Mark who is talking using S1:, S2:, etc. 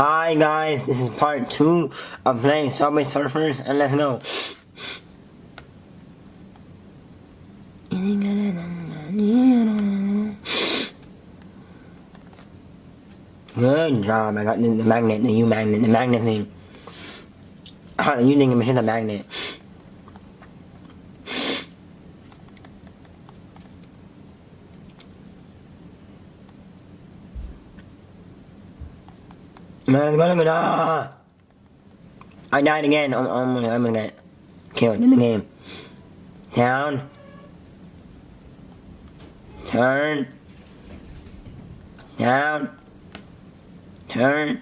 S1: Hi guys, this is part 2 of playing Subway Surfers, and let's go. Good job, I got the magnet, the U-magnet, the magnet thing. The U thing is the magnet. Let's go. I died again. I'm gonna get killed in the game. Down. Turn. Down. Turn.